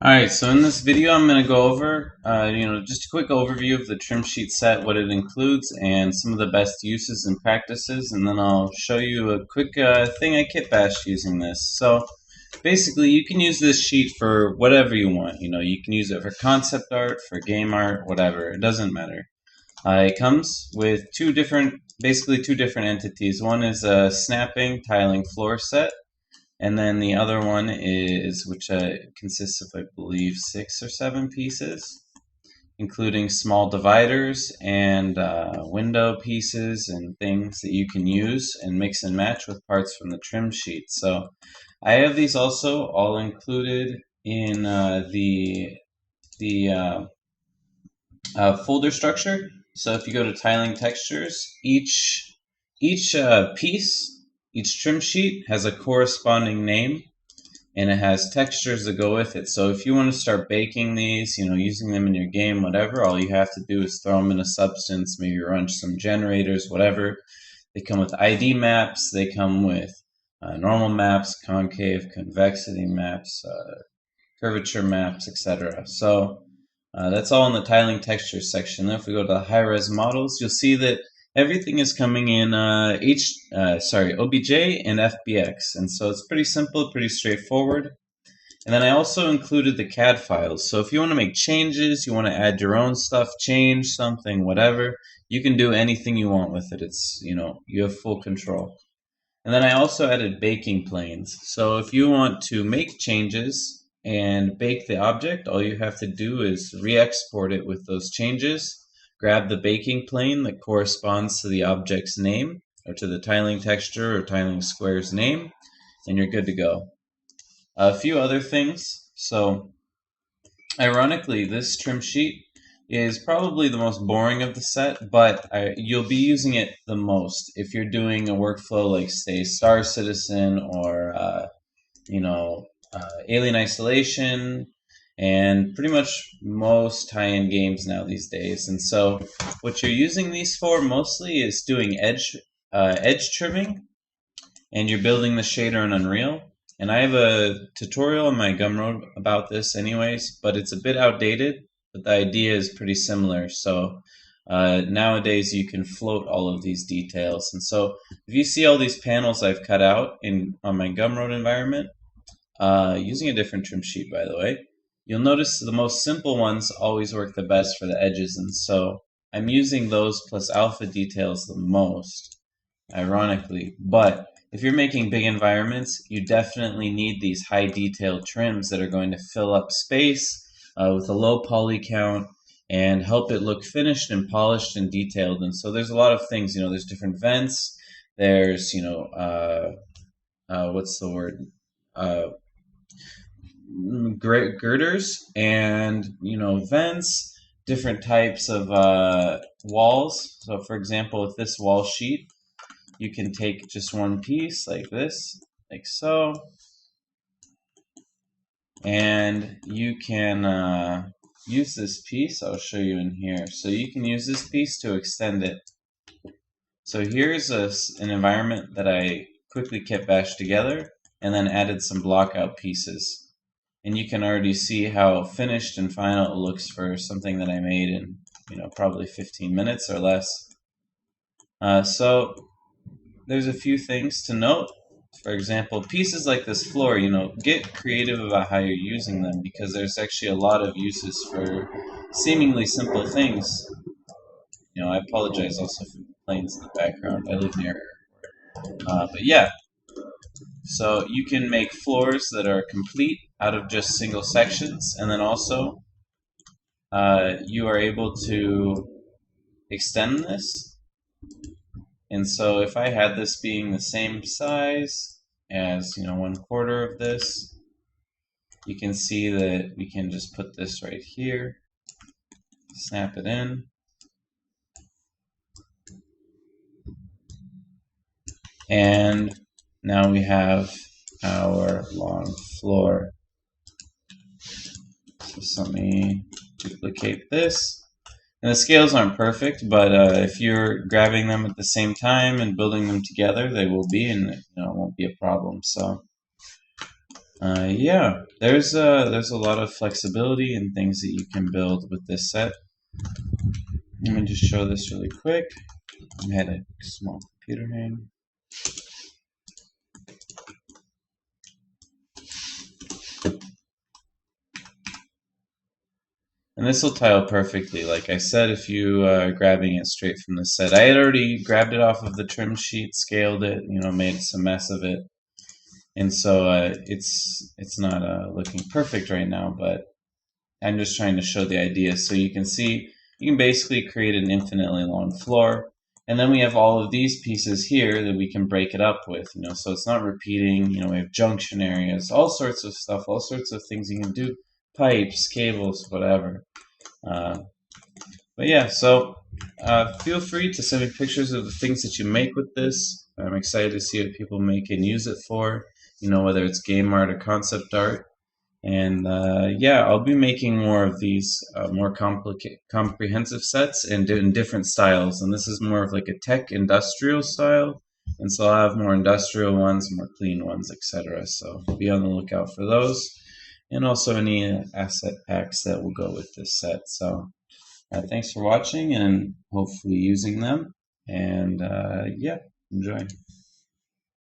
Alright, so in this video I'm going to go over, just a quick overview of the trim sheet set, what it includes, and some of the best uses and practices, and then I'll show you a quick thing I kit bashed using this. So basically you can use this sheet for whatever you want. You can use it for concept art, for game art, whatever, it doesn't matter. It comes with basically two different entities. One is a snapping tiling floor set, and then the other one which consists of, I believe, 6 or 7 pieces, including small dividers and window pieces and things that you can use and mix and match with parts from the trim sheet. So I have these also all included in the folder structure. So if you go to tiling textures, each piece, each trim sheet has a corresponding name, and it has textures that go with it. So if you want to start baking these, using them in your game, whatever, all you have to do is throw them in a substance, maybe run some generators, whatever. They come with ID maps, they come with normal maps, concave, convexity maps, curvature maps, etc. So that's all in the tiling textures section. If we go to the high-res models, you'll see that everything is coming in OBJ and FBX, and so it's pretty simple, pretty straightforward. And then I also included the CAD files. So if you want to make changes, you want to add your own stuff, change something, whatever, you can do anything you want with it. It's, you have full control. And then I also added baking planes. So if you want to make changes and bake the object, all you have to do is re-export it with those changes, grab the baking plane that corresponds to the object's name, or to the tiling texture or tiling square's name, and you're good to go. A few other things. So ironically, this trim sheet is probably the most boring of the set, but you'll be using it the most if you're doing a workflow like, say, Star Citizen or Alien Isolation, and pretty much most high-end games now these days. And so what you're using these for mostly is doing edge trimming, and you're building the shader in Unreal. And I have a tutorial on my Gumroad about this anyways, but it's a bit outdated, but the idea is pretty similar. So nowadays you can float all of these details. And so if you see all these panels I've cut out on my Gumroad environment, using a different trim sheet, by the way, you'll notice the most simple ones always work the best for the edges, and so I'm using those plus alpha details the most, ironically. But if you're making big environments, you definitely need these high detail trims that are going to fill up space with a low poly count and help it look finished and polished and detailed. And so there's a lot of things, there's different vents, there's, what's the word? Girders and vents, different types of walls. So for example, with this wall sheet, you can take just one piece like this, like so, and you can use this piece. I'll show you in here. So you can use this piece to extend it. So here's an environment that I quickly kit bashed together and then added some block out pieces. And you can already see how finished and final it looks for something that I made in, probably 15 minutes or less. So there's a few things to note. For example, pieces like this floor, get creative about how you're using them, because there's actually a lot of uses for seemingly simple things. I apologize also for the planes in the background. I live near but yeah. So you can make floors that are complete out of just single sections, and then also you are able to extend this. And so if I had this being the same size as 1/4 of this, you can see that we can just put this right here, snap it in, and now we have our long floor. So let me duplicate this. And the scales aren't perfect, but if you're grabbing them at the same time and building them together, they will be, and it won't be a problem. So Yeah, there's a lot of flexibility and things that you can build with this set. Let me just show this really quick. I had a small computer hang. And this will tile perfectly. Like I said, if you are grabbing it straight from the set. I had already grabbed it off of the trim sheet, scaled it, made some mess of it. And so it's not looking perfect right now, but I'm just trying to show the idea. So you can see, you can basically create an infinitely long floor. And then we have all of these pieces here that we can break it up with, so it's not repeating. We have junction areas, all sorts of stuff, all sorts of things you can do, pipes, cables, whatever. Uh, but yeah, so feel free to send me pictures of the things that you make with this. I'm excited to see what people make and use it for, whether it's game art or concept art. And yeah, I'll be making more of these more comprehensive sets and in different styles. And this is more of like a tech industrial style. And so I'll have more industrial ones, more clean ones, etc. So be on the lookout for those. And also any asset packs that will go with this set. So thanks for watching and hopefully using them. And yeah, enjoy.